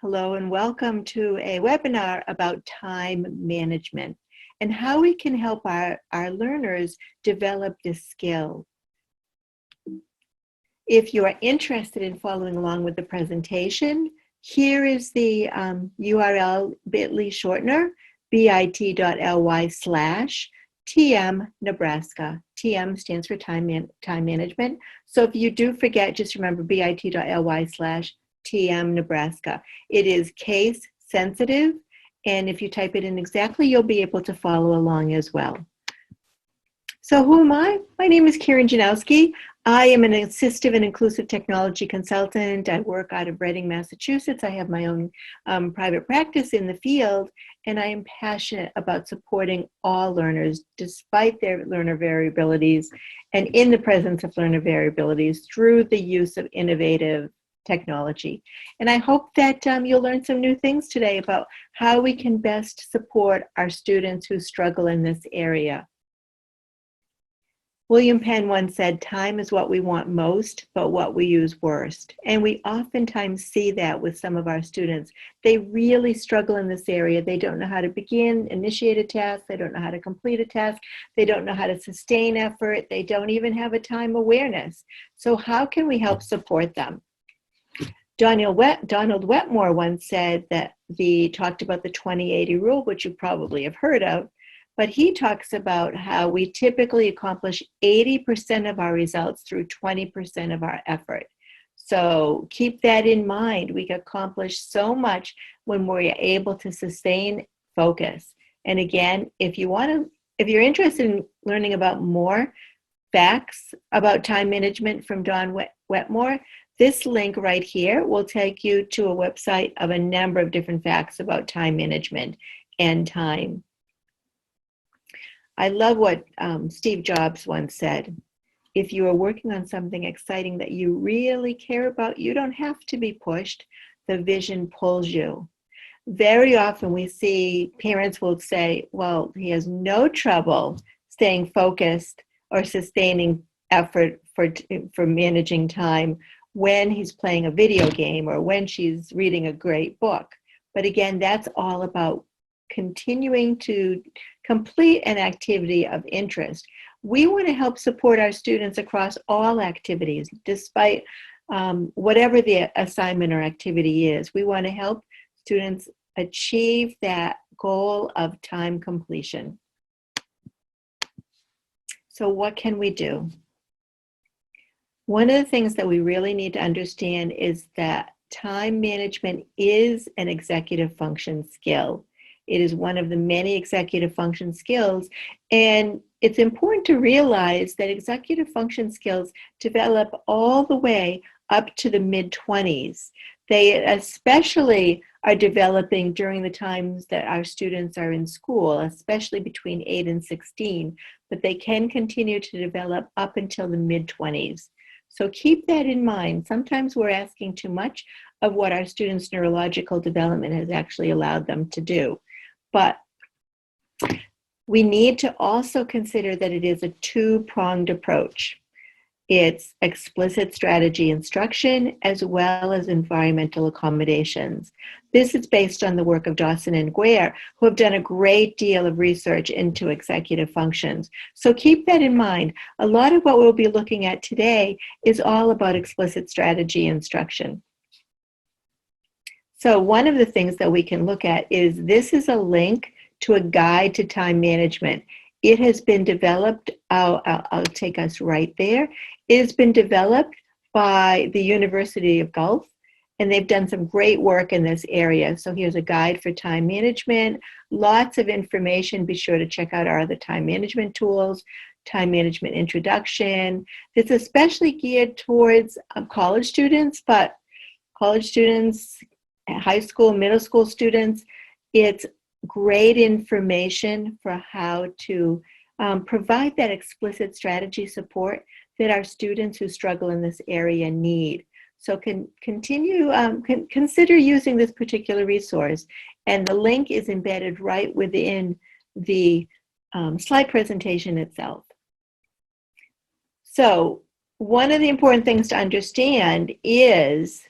Hello and welcome to a webinar about time management and how we can help our learners develop this skill. If you are interested in following along with the presentation, here is the URL bit.ly shortener, bit.ly/TM Nebraska. TM stands for time management. So if you do forget, just remember bit.ly/TM Nebraska. It is case sensitive, and if you type it in exactly, you'll be able to follow along as well. So who am I? My name is Janowski. I am an assistive and inclusive technology consultant. I work out of Reading, Massachusetts. I have my own private practice in the field, and I am passionate about supporting all learners despite their learner variabilities and in the presence of learner variabilities through the use of innovative technology. And I hope that you'll learn some new things today about how we can best support our students who struggle in this area. William Penn once said, "Time is what we want most, but what we use worst." And we oftentimes see that with some of our students. They really struggle in this area. They don't know how to begin, initiate a task. They don't know how to complete a task. They don't know how to sustain effort. They don't even have a time awareness. So how can we help support them? Donald Wetmore once said that talked about the 20-80 rule, which you probably have heard of. But he talks about how we typically accomplish 80% of our results through 20% of our effort. So keep that in mind. We can accomplish so much when we're able to sustain focus. And again, if you're interested in learning about more facts about time management from Don Wetmore, this link right here will take you to a website of a number of different facts about time management and time. I love what Steve Jobs once said. If you are working on something exciting that you really care about, you don't have to be pushed. The vision pulls you. Very often we see parents will say, well, he has no trouble staying focused or sustaining effort for managing time when he's playing a video game or when she's reading a great book. But again, that's all about continuing to complete an activity of interest. We want to help support our students across all activities, despite whatever the assignment or activity is. We want to help students achieve that goal of time completion. So what can we do? One of the things that we really need to understand is that time management is an executive function skill. It is one of the many executive function skills, and it's important to realize that executive function skills develop all the way up to the mid-20s. They especially are developing during the times that our students are in school, especially between 8 and 16, but they can continue to develop up until the mid-20s. So keep that in mind. Sometimes we're asking too much of what our students' neurological development has actually allowed them to do. But we need to also consider that it is a two-pronged approach. It's explicit strategy instruction as well as environmental accommodations. This is based on the work of Dawson and Guare, who have done a great deal of research into executive functions. So keep that in mind. A lot of what we'll be looking at today is all about explicit strategy instruction. So one of the things that we can look at is this is a link to a guide to time management. It has been developed, I'll take us right there. It has been developed by the University of Guelph, and they've done some great work in this area. So here's a guide for time management, lots of information. Be sure to check out our other time management tools, time management introduction. It's especially geared towards college students, but college students, high school, middle school students, it's great information for how to provide that explicit strategy support that our students who struggle in this area need. So consider using this particular resource, and the link is embedded right within the slide presentation itself. So one of the important things to understand is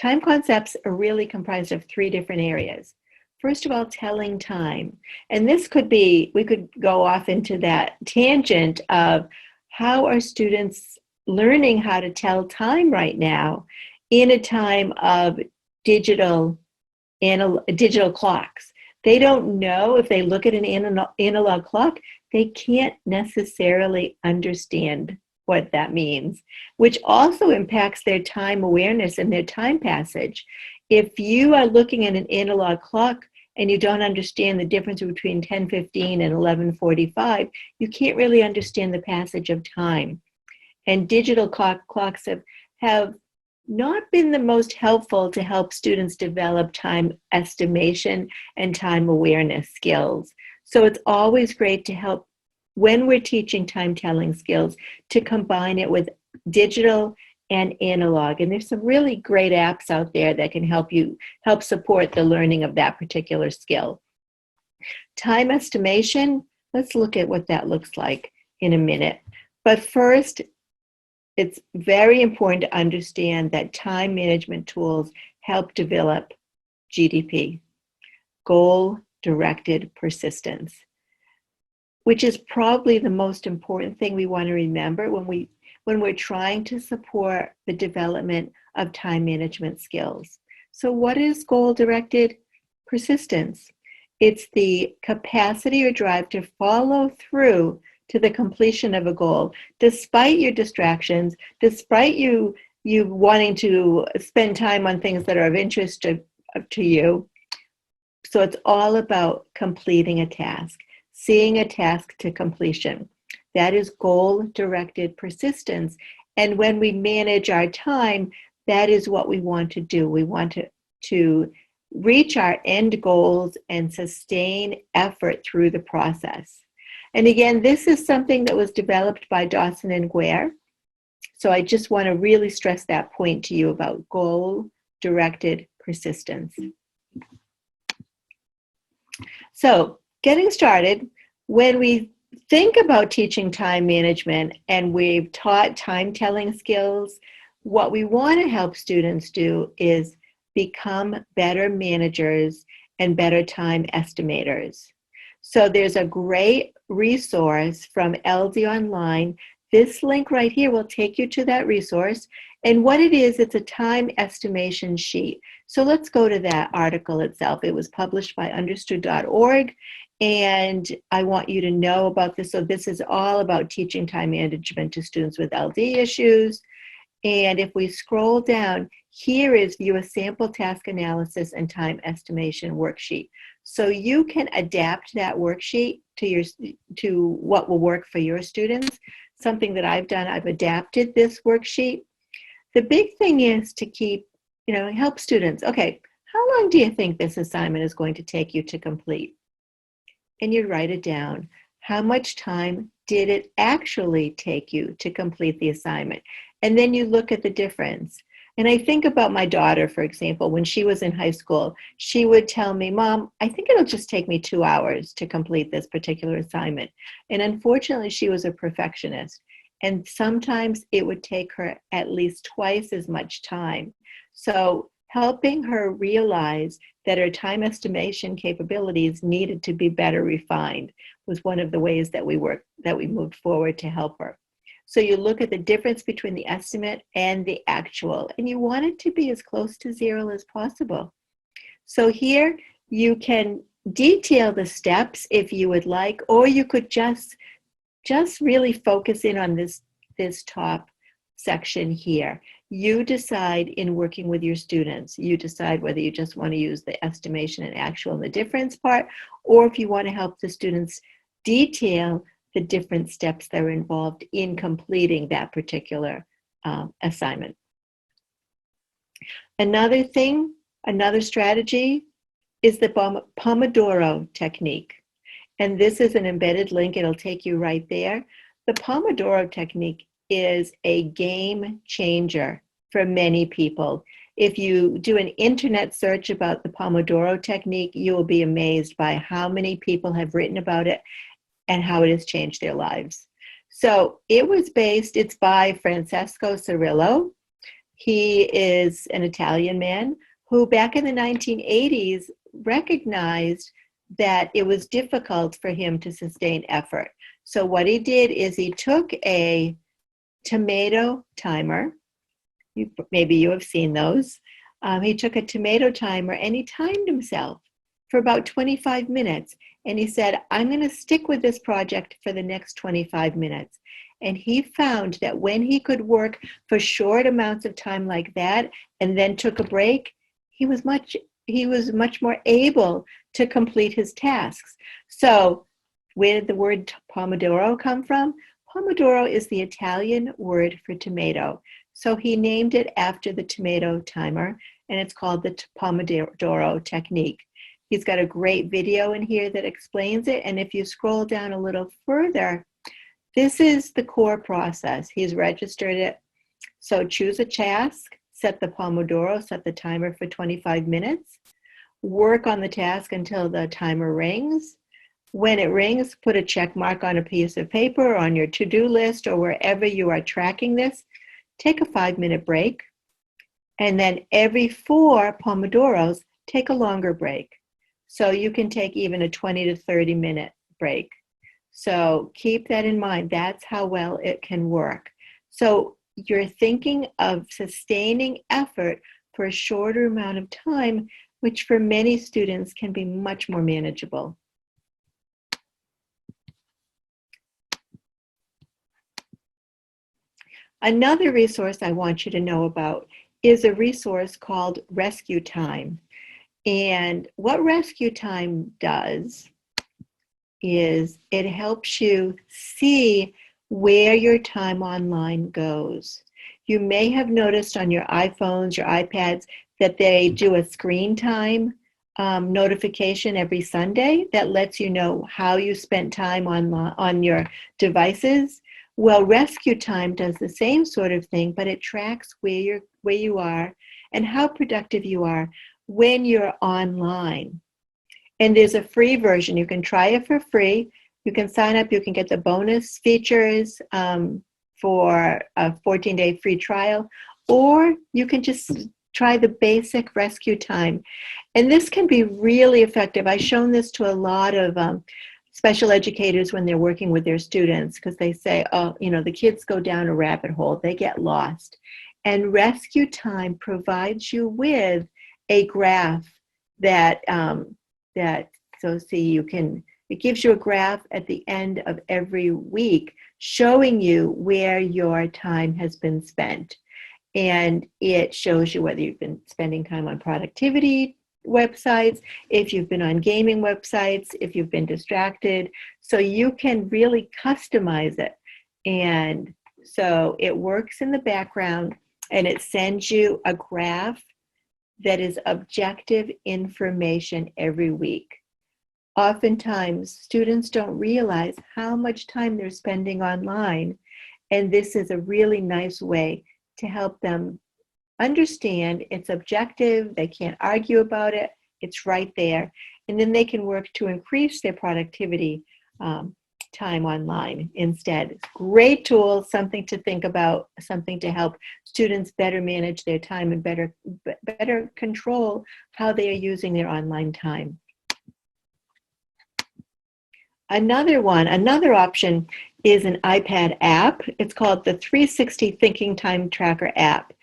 Time concepts are really comprised of three different areas. First of all, telling time. And this could be, we could go off into that tangent of how are students learning how to tell time right now in a time of digital clocks. They don't know, if they look at an analog clock, they can't necessarily understand what that means, which also impacts their time awareness and their time passage. If you are looking at an analog clock and you don't understand the difference between 10:15 and 11:45, you can't really understand the passage of time. And digital clocks have not been the most helpful to help students develop time estimation and time awareness skills. So it's always great to help, when we're teaching time telling skills, to combine it with digital and analog. And there's some really great apps out there that can help support the learning of that particular skill. Time estimation, let's look at what that looks like in a minute. But first, it's very important to understand that time management tools help develop GDP, goal-directed persistence, which is probably the most important thing we want to remember when we're trying to support the development of time management skills. So what is goal-directed persistence? It's the capacity or drive to follow through to the completion of a goal, despite your distractions, despite you wanting to spend time on things that are of interest to you. So it's all about completing a task, seeing a task to completion. That is goal-directed persistence. And when we manage our time, that is what we want to do. We want to reach our end goals and sustain effort through the process. And again, this is something that was developed by Dawson and Guare. So I just want to really stress that point to you about goal-directed persistence. So getting started, when we think about teaching time management and we've taught time telling skills, what we want to help students do is become better managers and better time estimators. So there's a great resource from LD Online. This link right here will take you to that resource. And what it is, it's a time estimation sheet. So let's go to that article itself. It was published by understood.org. And I want you to know about this. So this is all about teaching time management to students with LD issues. And if we scroll down, here is view a sample task analysis and time estimation worksheet. So you can adapt that worksheet to what will work for your students. Something that I've done, I've adapted this worksheet. The big thing is to keep, help students. Okay, how long do you think this assignment is going to take you to complete? And you write it down. How much time did it actually take you to complete the assignment? And then you look at the difference. And I think about my daughter, for example, when she was in high school, she would tell me, Mom, I think it'll just take me 2 hours to complete this particular assignment. And unfortunately, she was a perfectionist. And sometimes it would take her at least twice as much time. So helping her realize that her time estimation capabilities needed to be better refined was one of the ways that we moved forward to help her. So you look at the difference between the estimate and the actual, and you want it to be as close to zero as possible. So here you can detail the steps if you would like, or you could just really focus in on this top section here. You decide in working with your students, you decide whether you just want to use the estimation and actual and the difference part, or if you want to help the students detail the different steps that are involved in completing that particular assignment. Another strategy is the Pomodoro Technique. And this is an embedded link. It'll take you right there. The Pomodoro Technique is a game changer for many people. If you do an internet search about the Pomodoro Technique, you will be amazed by how many people have written about it and how it has changed their lives. So it's by Francesco Cirillo. He is an Italian man who back in the 1980s recognized that it was difficult for him to sustain effort. So what he did is he took a tomato timer. Maybe you have seen those. He took a tomato timer and he timed himself for about 25 minutes. And he said, I'm going to stick with this project for the next 25 minutes. And he found that when he could work for short amounts of time like that and then took a break, he was much more able to complete his tasks. So where did the word Pomodoro come from? Pomodoro is the Italian word for tomato. So he named it after the tomato timer, and it's called the Pomodoro Technique. He's got a great video in here that explains it. And if you scroll down a little further, this is the core process. He's registered it. So choose a task, set the Pomodoro, set the timer for 25 minutes, work on the task until the timer rings. When it rings, put a check mark on a piece of paper or on your to-do list or wherever you are tracking this. Take a 5-minute break. And then every 4 Pomodoros, take a longer break. So you can take even a 20 to 30 minute break. So keep that in mind. That's how well it can work. So you're thinking of sustaining effort for a shorter amount of time, which for many students can be much more manageable. Another resource I want you to know about is a resource called Rescue Time. And what Rescue Time does is it helps you see where your time online goes. You may have noticed on your iPhones, your iPads, that they do a screen time notification every Sunday that lets you know how you spent time on your devices. Well, Rescue Time does the same sort of thing, but it tracks where you are and how productive you are when you're online. And there's a free version. You can try it for free. You can sign up. You can get the bonus features for a 14-day free trial, or you can just try the basic Rescue Time. And this can be really effective. I've shown this to a lot of special educators when they're working with their students, because they say, oh, the kids go down a rabbit hole, they get lost. And Rescue Time provides you with a graph it gives you a graph at the end of every week showing you where your time has been spent. And it shows you whether you've been spending time on productivity websites, if you've been on gaming websites, if you've been distracted. So you can really customize it. And so it works in the background and it sends you a graph that is objective information every week. Oftentimes, students don't realize how much time they're spending online, and this is a really nice way to help them understand it's objective, they can't argue about it, it's right there, and then they can work to increase their productivity time online instead. Great tool, something to think about, something to help students better manage their time and better control how they are using their online time. Another option is an iPad app. It's called the 360 Thinking Time Tracker app.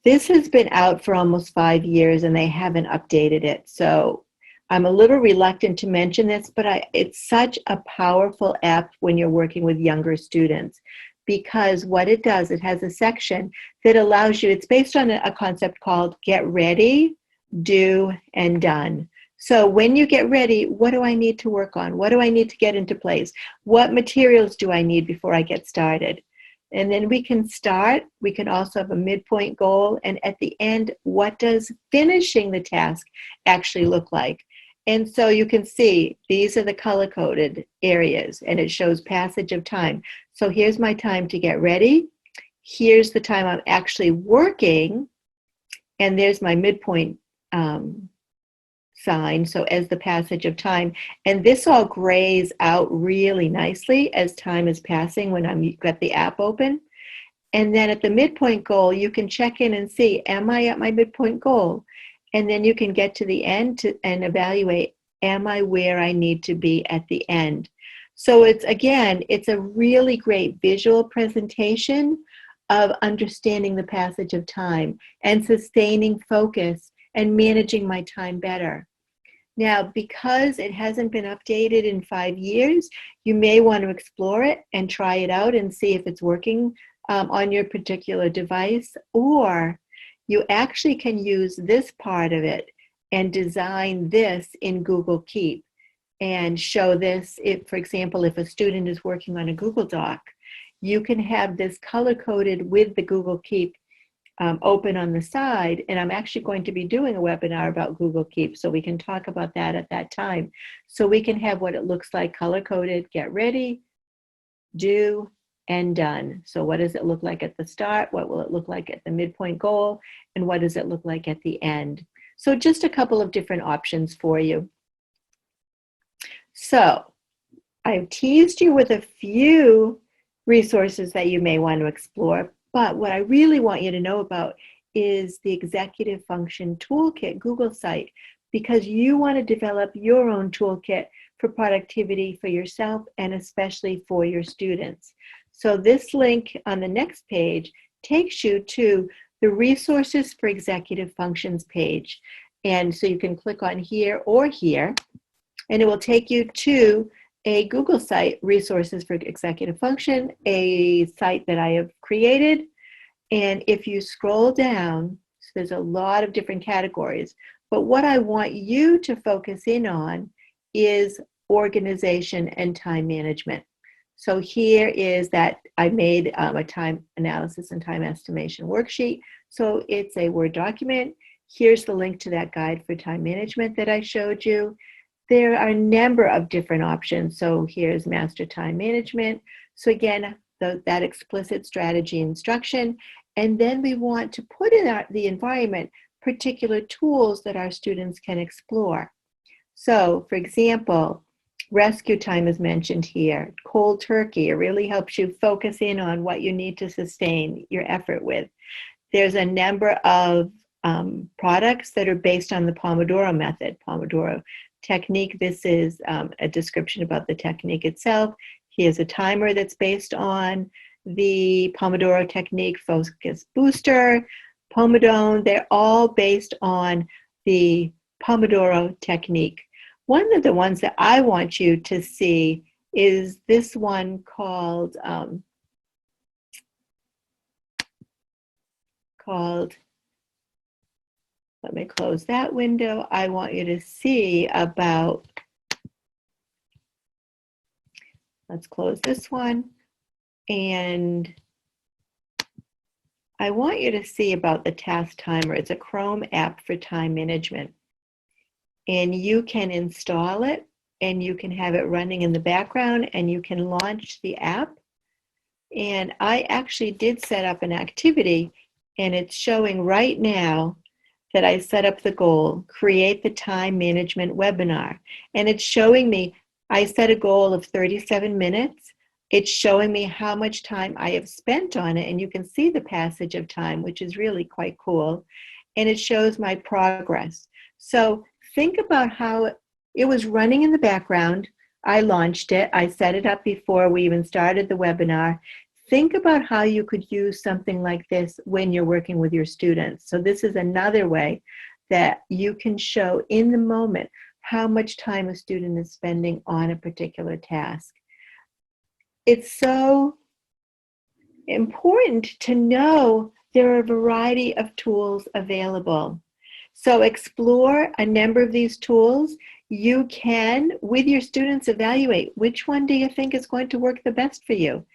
This has been out for almost 5 years and they haven't updated it. So I'm a little reluctant to mention this, but it's such a powerful app when you're working with younger students, because what it does, it has a section that allows you, it's based on a concept called get ready, do, and done. So when you get ready, what do I need to work on? What do I need to get into place? What materials do I need before I get started? And then we can start. We can also have a midpoint goal. And at the end, what does finishing the task actually look like? And so you can see these are the color-coded areas, and it shows passage of time. So here's my time to get ready. Here's the time I'm actually working. And there's my midpoint sign, so as the passage of time. And this all grays out really nicely as time is passing when I've got the app open. And then at the midpoint goal, you can check in and see, am I at my midpoint goal? And then you can get to the end and evaluate, am I where I need to be at the end? So it's a really great visual presentation of understanding the passage of time and sustaining focus and managing my time better. Now, because it hasn't been updated in 5 years, you may want to explore it and try it out and see if it's working on your particular device, or you actually can use this part of it and design this in Google Keep and show this. If, for example, if a student is working on a Google Doc, you can have this color-coded with the Google Keep open on the side. And I'm actually going to be doing a webinar about Google Keep, so we can talk about that at that time. So we can have what it looks like color-coded, get ready, do, and done. So what does it look like at the start? What will it look like at the midpoint goal? And what does it look like at the end? So just a couple of different options for you. So I've teased you with a few resources that you may want to explore, but what I really want you to know about is the Executive Function Toolkit Google site, because you want to develop your own toolkit for productivity for yourself and especially for your students. So this link on the next page takes you to the Resources for Executive Functions page. And so you can click on here or here, and it will take you to a Google site, Resources for Executive Function, a site that I have created. And if you scroll down, so there's a lot of different categories, but what I want you to focus in on is organization and time management. So here is that I made a time analysis and time estimation worksheet. So it's a Word document. Here's the link to that guide for time management that I showed you. There are a number of different options. So here's master time management. So again, that explicit strategy instruction. And then we want to put in the environment particular tools that our students can explore. So for example, rescue time is mentioned here. Cold turkey, it really helps you focus in on what you need to sustain your effort with. There's a number of products that are based on the Pomodoro method, Pomodoro Technique. This is a description about the technique itself. Here's a timer that's based on the Pomodoro Technique, Focus Booster, Pomodoro. They're all based on the Pomodoro Technique. One of the ones that I want you to see is this one called let me close that window. I want you to see about, let's close this one. And I want you to see about the task timer. It's a Chrome app for time management. And you can install it and you can have it running in the background and you can launch the app. And I actually did set up an activity, and it's showing right now that I set up the goal, create the time management webinar. And it's showing me, I set a goal of 37 minutes. It's showing me how much time I have spent on it, and you can see the passage of time, which is really quite cool. And it shows my progress. So think about how it was running in the background. I launched it. I set it up before we even started the webinar. Think about how you could use something like this when you're working with your students. So this is another way that you can show in the moment how much time a student is spending on a particular task. It's so important to know there are a variety of tools available. So explore a number of these tools. You can, with your students, evaluate which one do you think is going to work the best for you.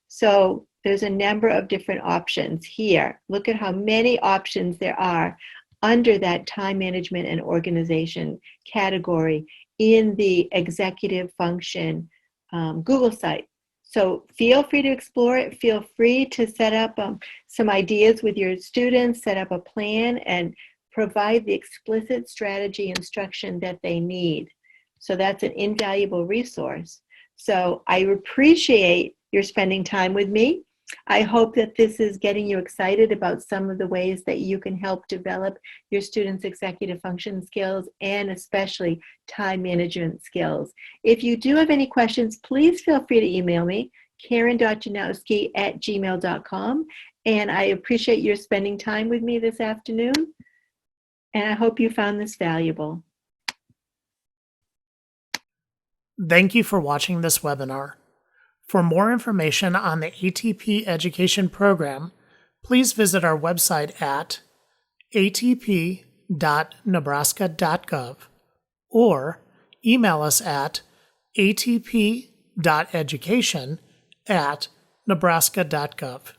So there's a number of different options here. Look at how many options there are under that time management and organization category in the executive function Google site. So feel free to explore it. Feel free to set up some ideas with your students, set up a plan, and provide the explicit strategy instruction that they need. So that's an invaluable resource. So I appreciate you're spending time with me. I hope that this is getting you excited about some of the ways that you can help develop your students' executive function skills and especially time management skills. If you do have any questions, please feel free to email me, karen.janowski@gmail.com. And I appreciate your spending time with me this afternoon. And I hope you found this valuable. Thank you for watching this webinar. For more information on the ATP Education Program, please visit our website at atp.nebraska.gov or email us at atp.education@nebraska.gov.